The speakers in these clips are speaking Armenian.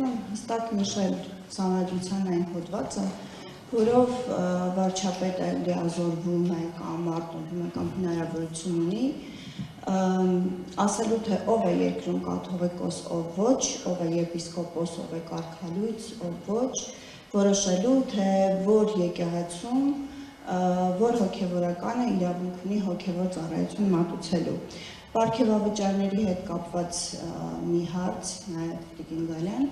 ուզում եմ հստակ նշել Սահմանադրության այն հոդվածը, որով վարչապետը լիազորվում է կամ արտոնվում է կամ հնարավորություն ունի ասելու, թե ով է երկրում կաթողիկոս, ով ոչ, ով է եպիսկոպոս, ով է կարգալույց, ով ոչ, որոշելու, թե որ եկեղեցում որ հոգևորականը իրավունք ունի հոգևոր ծառայություն մատուցելու։ Պարգևավճարների հետ կապված մի հարց, նաև Տիկին Գալյան,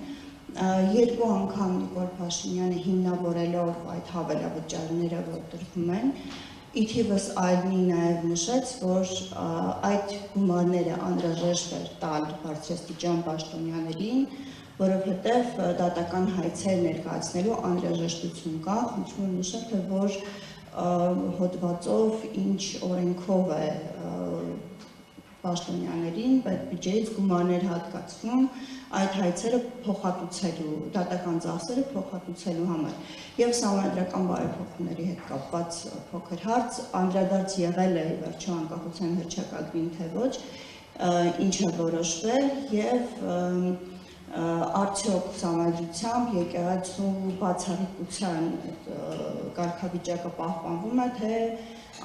երկու անգամ Նիկոլ Փաշինյանը հիմնավորելով այդ հավելավճարները, որ տրվում են, ի թիվս այլնի նաև նշեց, որ այդ գումարները անհրաժեշտ էր տալ բարձրաստիճան պաշտոնյաներին, որովհետև դատական հայցեր ներկայացնելու անհրաժեշտություն կա, խնդրում եմ նշել, թե որ հոդվածով ինչ օրենքով է պաշտոնյաներին պետբյուջեից գումարներ հատկացվում այդ հայցերը փոխհատուցելու, դատական ծախսերը փոխհատուցելու համար։ Եվ սահմանադրական բարեփոխումների հետ կապված փոքր հարց, անդրադարձ եղել է վերջո անկախության հռչակագրին, թե ոչ, ինչ է որոշվել եւ արդյոք սահմանադրությամբ եկեղեցու բացառիկության կարգավիճակը պահպանվում է, թե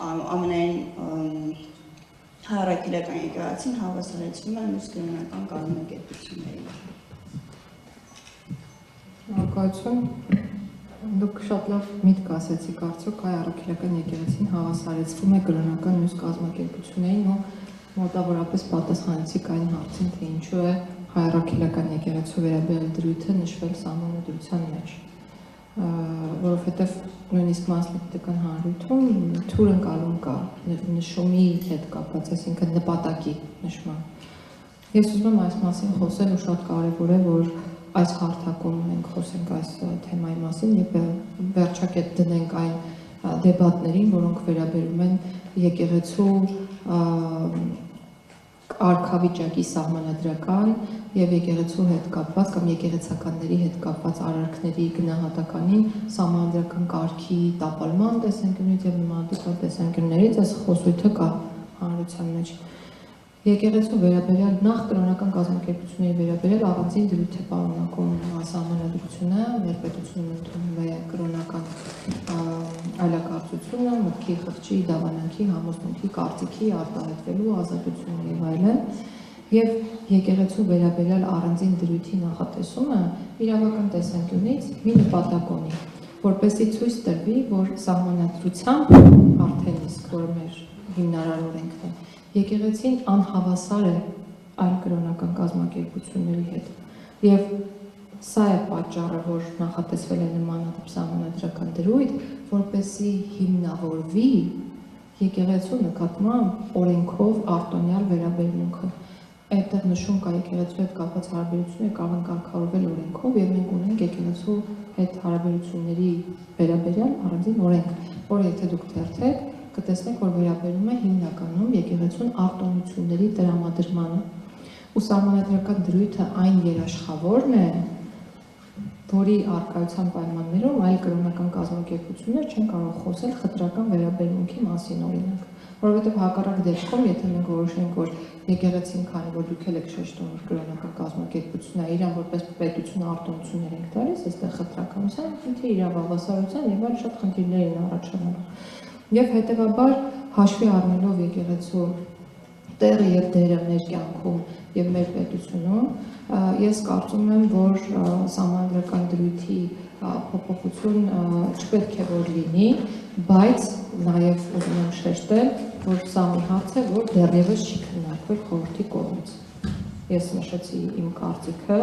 ամենայն հայրաքելական եկեղեցին հավասարեցվում է մյուս կրոնական կազմակերպություններին։ Շնորհակալություն։ Դուք շատ լավ միտք ասեցիք, արդյոք հայ առաքելական եկեղեցին հավասարեցվում է կրոնական մյուս կազմակերպություններին ու մոտավորապես պատասխանեցիք այն հարցին, թե ինչու է հայ առաքելական եկեղեցու վերաբերյալ դրույթը նշվել Սահմանադրության մեջ, որովհետև նույնիսկ մասնագիտական հանրույթում թույլ ընկալում կա նշումի հետ կապված, այսինքն նպատակի նշման։ Ես ուզում եմ այս մասին խոսել ու շատ կարևոր է, որ այս հարթակում մենք խոսենք այս թեմայի մասին եւ վերջակետ դնենք այն դեբատներին, որոնք վերաբերում են եկեղեցու կարգավիճակի սահմանադրական եւ եկեղեցու հետ կապված կամ եկեղեցականների հետ կապված արարքների գնահատականին սահմանադրական կարգի տապալման տեսանկյունից եւ նմանատիպ տեսանկյուններից այս խոսույթը կա հանրության մեջ։ Եկեղեցու վերաբերյալ նախ կրոնական կազմակերպությունների վերաբերյալ առանձին դրույթ է պարունակում Սահմանադրությունը, մեր պետությունում ընդունում է կրոնական այլակարծությունը, մտքի, խղճի, դավանանքի, համոզմունքի, կարծիքի, արտահայտվելու ազատությունների եւ այլն, եւ եկեղեցու վերաբերյալ առանձին դրույթի նախատեսումը իրավական տեսանկյունից մի նպատակ ունի, որպեսզի ցույց տրվի, որ Սահմանադրությամբ արդեն իսկ որ մեր հիմնարար օրենքն է, եկեղեցին անհավասար է այլ կրոնական կազմակերպությունների հետ եւ սա է պատճառը, որ նախատեսվել է նմանատիպ սահմանադրական դրույթ, որպեսզի հիմնավորվի եկեղեցու նկատմամբ օրենքով արտոնյալ վերաբերմունքը։ Այդտեղ նշում կա եկեղեցու հետ կապված հարաբերությունները կարող են կարգավորվել օրենքով եւ մենք ունենք եկեղեցու հետ հարաբերությունների վերաբերյալ առանձին օրենք, որը եթե դուք թերթեք, կտեսնեք, որ վերաբերում է հիմնականում եկեղեցուն արտոնությունների տրամադրմանը։ Ու սահմանադրական դրույթը այն երաշխավորն է, որի առկայության պայմաններում այլ կրոնական կազմակերպություններ չեն կարող խոսել խտրական վերաբերմունքի մասին օրինակ, որովհետև հակառակ դեպքում, եթե մենք որոշենք, որ եկեղեցին, քանի որ դուք եք շեշտում, որ կրոնական կազմակերպությունն է, իրան որպես պետություն արտոնություններ ենք տալիս, այստեղ խտրականության, իրավավասարության եւ այլ շատ խնդիրներ են առաջանալու։ Եվ հետևաբար հաշվի առնելով եկեղեցու տեղը եւ դերը մեր կյանքում եւ մեր պետությունում, ես կարծում եմ, որ սահմանադրական դրույթի փոփոխություն չպետք է որ լինի, բայց նաեւ ուզում եմ շեշտել, որ սա մի հարց է, որ դեռևս չի քննարկվել խորհրդի կողմից։ Ես նշեցի իմ կարծիքը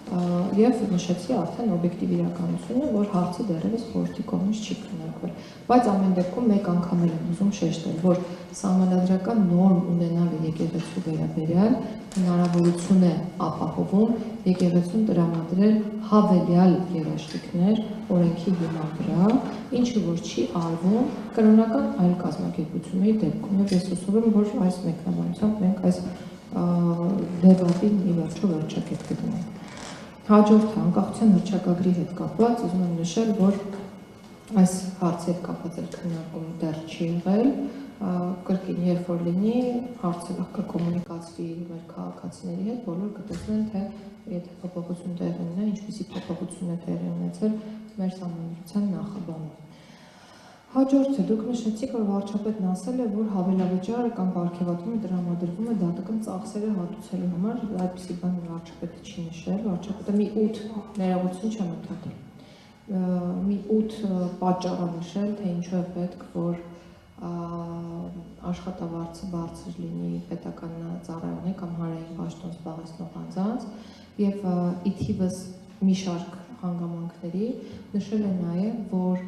եւ նշեցի արդեն օբյեկտիվ իրականությունը, որ հարցը դեռևս խորհրդի կողմից չի քննարկվել, բայց ամեն դեպքում մեկ անգամ եմ ուզում շեշտել, որ սահմանադրական նորմ ունենալը եկեղեցու վերաբերյալ հնարավորություն է ապահովում եկեղեցուն տրամադրել հավելյալ երաշխիքներ օրենքի հիման վրա, ինչը որ չի արվում կրոնական այլ կազմակերպությունների դեպքում։ Եվ ես հուսով եմ, որ այս մեկնաբանությամբ մենք այս դեպատին ի վերջո վերջակետ կդնենք։ Հաջորդը անկախության հռչակագրի հետ կապված ուզում եմ նշել, որ այս հարցի հետ կապված քննարկում դեռ չի եղել, կրկին երբ որ լինի հարցը կկոմունիկացվի մեր քաղաքացիների հետ, բոլոր կտեսնեն, թե եթե փոփոխություն տեղի ունենա, ինչպիսի փոփոխություն է տեղի ունեցել մեր համայնության նախաբանում։ Հաջորդը դուք նշեցիք, որ վարչապետն ասել է, որ հավելավճարը կամ պարգևատումը տրամադրվում է դատական ծախսերը հատուցելու համար, այդպիսի բան վարչապետը չի նշել, վարչապետը մի 8 ներողություն չեմ ընդհատել, մի 8 պատճառ է նշել, թե ինչու է պետք, որ աշխատավարձը բարձր լինի պետական ծառայողի կամ հանրային պաշտոն զբաղեցնող անձանց եւ ի թիվս մի շարք հանգամանքների նշել է նաեւ, որ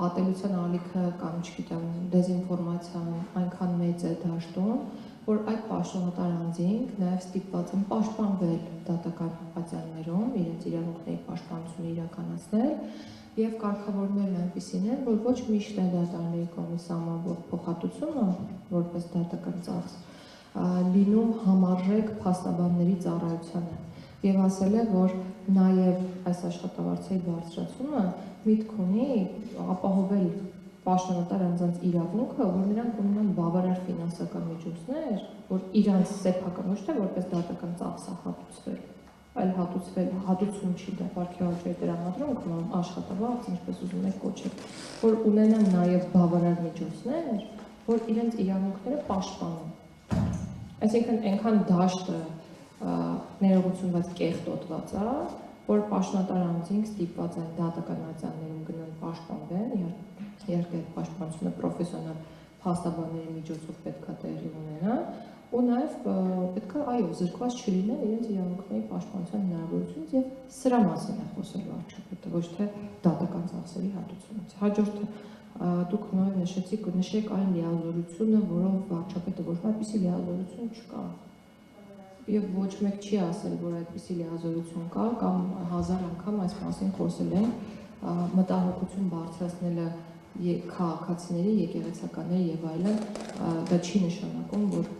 ատելության ալիքը կամ չգիտեմ դեզինֆորմացիան այնքան մեծ է դաշտում, որ այդ պաշտոնատար անձինք նաև ստիպված են պաշտպանվել դատական պատյաններում, իրենց իրավունքների պաշտպանությունը իրականացնել եւ կարգավորումներն այնպիսին են, որ ոչ միշտ է դատարանների կողմից սահմանվող փոխհատուցումը, որպես դատական ծախս, լինում համառեք փաստաբանների ծառայությանը եւ ասել է, որ նաեւ այս աշխատավարձերի բարձրացումը միտք ունի ապահովել պաշտոնատար անձանց իրավունքը, որ նրանք ունենան բավարար ֆինանսական միջոցներ, որ իրանց սեփական ոչ թե որպես դատական ծախս է հատուցվել, այլ հատուցում չի դա պարգևաճարի տրամադրում, աշխատավարձ, ինչպես ուզում եք կոչել, որ ունենան նաեւ բավարար միջոցներ, որ իրենց իրավունքները պաշտպանեն։ Այսինքն այնքան դաշտը ներողությունված կեղտոտված է, որ պաշտոնատար անձինք ստիպված են դատական արձաններում գնան պաշտպանվեն, իհարկե այդ պաշտպանությունը պրոֆեսիոնալ փաստաբանների միջոցով պետքա տեղի ունենա, ու նաև պետքա այո զրկված չլինեն իրենց իրավունքների պաշտպանության հնարավորությունից եւ սրա մասին է խոսել վարչապետը, ոչ թե դատական ծախսերի հատուցումից։ Հաջորդը դուք նույն նշեք այն լիազորությունը, որով վարչապետը ոչ այդպիսի լիազորություն չկա։ Եվ ոչ մեկ չի ասել, որ այդպիսի լիազորություն կա, կամ 1000 անգամ այս մասին խոսել են, մտահոգություն բարձրացնելը քաղաքացիների, եկեղեցականների եւ այլն, դա չի նշանակում, որ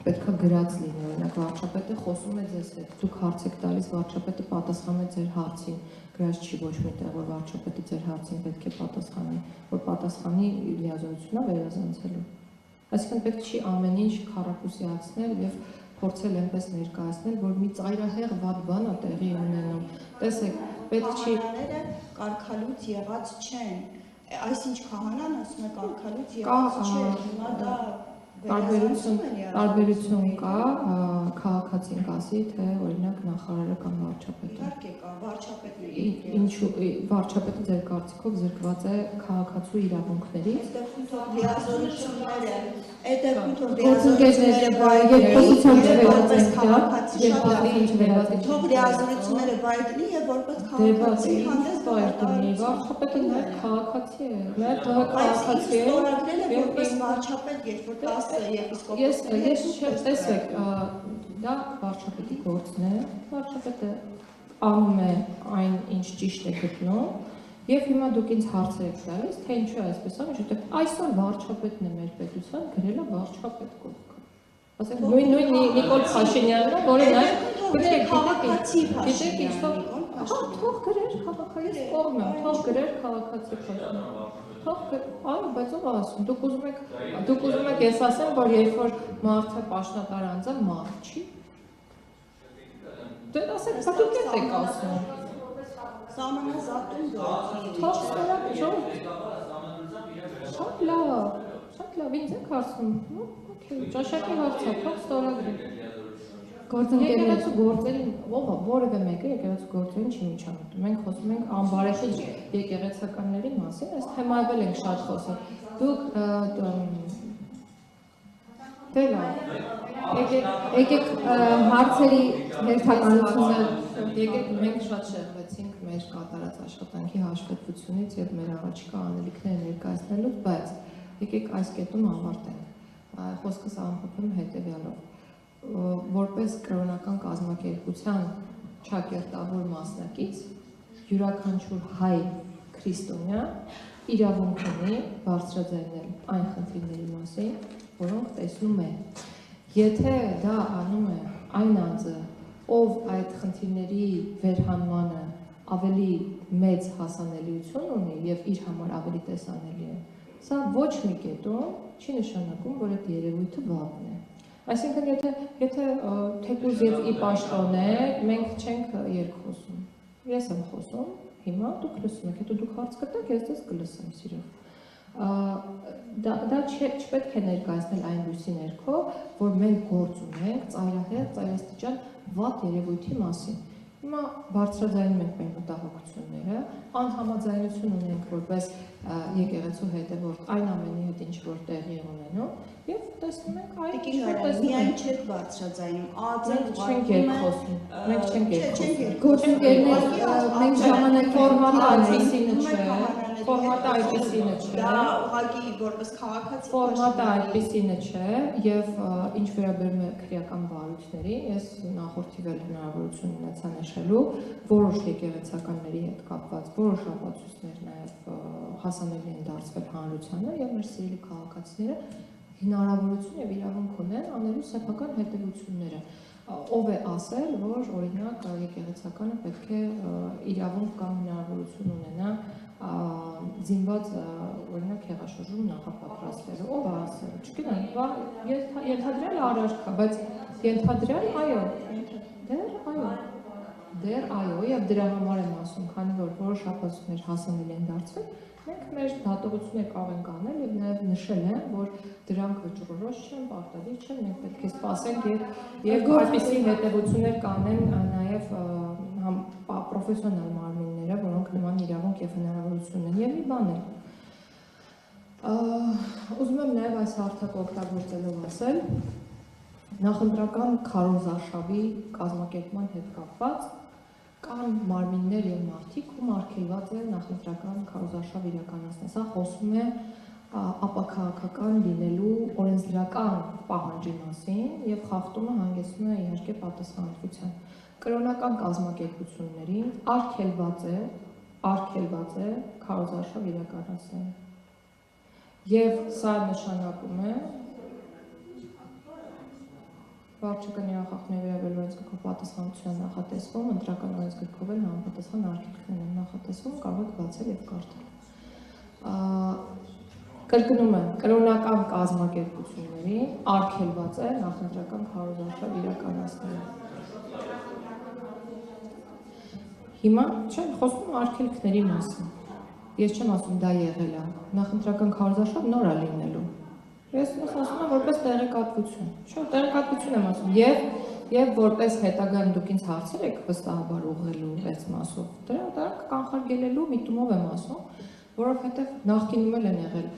պետքա գրած լինի, օրինակ վարչապետը խոսում է ձեզ հետ, դուք հարց եք տալիս, վարչապետը պատասխանում է ձեր հարցին, գրած չի ոչ միտեղ, որ վարչապետը ձեր հարցին պետք է պատասխանի, որ պատասխանի լիազորությունն է վերազանցելու։ Այսինքն պետք չի ամեն ինչ քառակուսիացնել եւ փորձել այնպես ներկայացնել, որ մի ծայրահեղ վատ բան է տեղի ունենում։ Տեսեք, պետք չի կարգալույց եղած չեն։ Այսինչ քահանան ասում է կարգալույց եղած չէ, հիմա դա տարբերություն կա, քաղաքացին կասի, թե օրինակ նախարարը կամ վարչապետը։ Իհարկե կա, վարչապետն է։ Ինչու վարչապետը ձեր կարծիքով զրկված է քաղաքացու իրավունքներից։ Այդ դեպքում թող լիազորությունները բայդ լինի եւ որպես քաղաքացի հանդես վարչապետը նաև քաղաքացի է, նաև քաղաքացի է, որպես վարչապետ, երբ որ 10 եպիսկոպոս Ես տեսեք, դա վարչապետի գործն է, վարչապետը անում է այն, ինչ ճիշտ է գտնում, եւ հիմա դուք ինձ հարցեր եք տալիս, թե ինչու է այսպես անում, որովհետեւ այսօր վարչապետն է մեր պետության գրել է վարչապետ կողքը։ Ասենք նույն Նիկոլ Փաշինյանն է, որը նաև գիտեք ինչ թող գրեր քաղաքացի կողմ եմ, թող գրեր քաղաքացի Փաշինյան։ Այո, բայց ով ասում, դուք ուզում եք ես ասեմ, որ երբ որ մարդը պաշտոնատար անձ է, մարդ չի։ Դե ասեք, բա դուք եք ասում։ Սահմանազատում գործի։ Թող շատ լավ, ինձ եք հարցնում, օքեյ, ճաշակի հարց է, թող ստորագրեք։ Եկեղեցու գործերին, որևէ մեկը եկեղեցու գործերին չի միջամտում, մենք խոսում ենք անբարեխիղ եկեղեցականների մասին, այս թեմայով ենք շատ խոսում, դուք դե լավ, եկեք հարցերի հերթականությունը, եկեք մենք շատ շեղվեցինք մեր կատարած աշխատանքի հաշվետվությունից և մեր առաջիկա անելիքները ներկայացնելուց, բայց եկեք այս կետում ավարտենք, խոսքս ամփոփեմ հետևյալով, որպես կրոնական կազմակերպության ճակերտավոր մասնակից, յուրաքանչյուր հայ քրիստոնյա իրավունք ունի բարձրաձայնել այն խնդիրների մասին, որոնք տեսնում է։ Եթե դա անում է այն անձը, ով այդ խնդիրների վերհանմանը ավելի մեծ հասանելիություն ունի և իր համար ավելի տեսանելի է, Սա ոչ մի կետում չի նշանակում, որ այդ երևույթը վատն է։ Այսինքն, եթե թեկուզ եւ ի պաշտոն է, մենք չենք երկխոսում։ Ես եմ խոսում, հիմա դուք լսում եք, հետո դուք հարց կտաք, ես ձեզ կլսեմ սիրով։ Դա չպետք է ներկայացնել այն լույսի ներքո, որ մենք գործ ունենք ծայրահեղ, ծայրաստիճան վատ երևույթի մասին։ Հիմա բարձրաձայնում ենք մեր մտահոգությունները, անհամաձայնություն ունենք որպես եկեղեցու հետևորդ այն ամենի հետ, ինչ որ տեղի է ունենում, եւ տեսնում ենք այն ինչ որ տեսնում միայն ենք։ չեք բարձրաձայնում, Մենք չենք երկխոսում, մենք չենք երկխոսում։ Գործընկերներ, Մենք ժամանակ ֆորմատը այդպեսինը չէ, ֆորմատը այդպեսինը չէ։ Դա ուղղակի որպես քաղաքացի Ֆորմատը այդպեսինը չէ եւ ինչ վերաբերում է քրեական բարույթների, ես նախորդիվ էլ հնարավորություն ունեցա նշելու որոշ եկեղեցականների հետ կապված որոշ ապացույցներ նաեւ հասանելի են դարձվել հանրությանը եւ մեր սիրելի քաղաքացիները հնարավորություն եւ իրավունք ունեն անելու սեփական հետևությունները։ Ով է ասել, որ օրինակ եկեղեցականը պետք է իրավունք կամ հնարավորություն ունենա զինված օրինակ հեղաշրջում նախապատրաստելու, ով է ասել, չգիտեմ, ենթադրյալ արարք, բայց ենթադրյալ այո, դեռ այո, եւ դրա համար եմ ասում, քանի որ որոշ ապացույցներ հասանելի են դարձվել, մենք մեր դատողությունները կարող ենք անել եւ նաեւ նշել են, որ դրանք վճռորոշ չեն, պարտադիր չեն, մենք պետք է սպասենք եւ այդպիսի հետեւություններ կանեն նաեւ պրոֆեսիոնալ մարմինները, որոնք նման իրավունք եւ հնարավորություն ունեն եւ մի բան է։ Ուզում եմ նաեւ այս հարթակը օգտագործելով ասել նախընտրական քարոզարշավի կազմակերպման հետ կապված կան մարմիններ եւ մարդիկ, ում արգելված է նախընտրական քարոզարշավ իրականացնել։ Սա խոսում է ապաքաղաքական լինելու օրենսդրական պահանջի մասին եւ խախտումը հանգեցնում է իհարկե պատասխանատվության։ Կրոնական կազմակերպություններին արգելված է քարոզարշավ իրականացնել։ Եվ սա նշանակում է վարչական իրավախախտների վերաբերյալ օրենսգրքով պատասխանատվության նախատեսվում, ընտրական օրենսգրքով էլ համապատասխան արգելքներ են նախատեսվում, կարող եք բացել եւ կարդալ։ Կրկնում եմ, կրոնական կազմակերպություններին արգելված է նախընտրական քարոզարշավ իրականացնել։ Հիմա չեմ խոսում արգելքների մասին։ Ես չեմ ասում դա եղել է։ Նախընտրական քարոզարշավ նոր է լինելու։ Ես ասում եմ որպես տեղեկատվություն։ Չէ, տեղեկատվություն եմ ասում եւ որպես հետագայում դուք ինձ հարցեր եք վստահաբար ուղղելու այս մասով։ Դրանք կանխարգելելու միտումով եմ ասում, որովհետեւ նախկինում էլ են եղել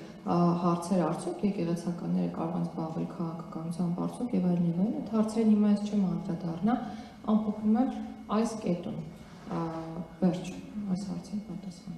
հարցեր արդյոք եկեղեցականները կարող են զբաղվել քաղաքականությամբ արդյոք եւ այլն։ Այդ հարցերին հիմա ես չեմ անդրադառնա, ամփոփում եմ այս կետում։ Վերջ, այս հարցին պատասխանեցի։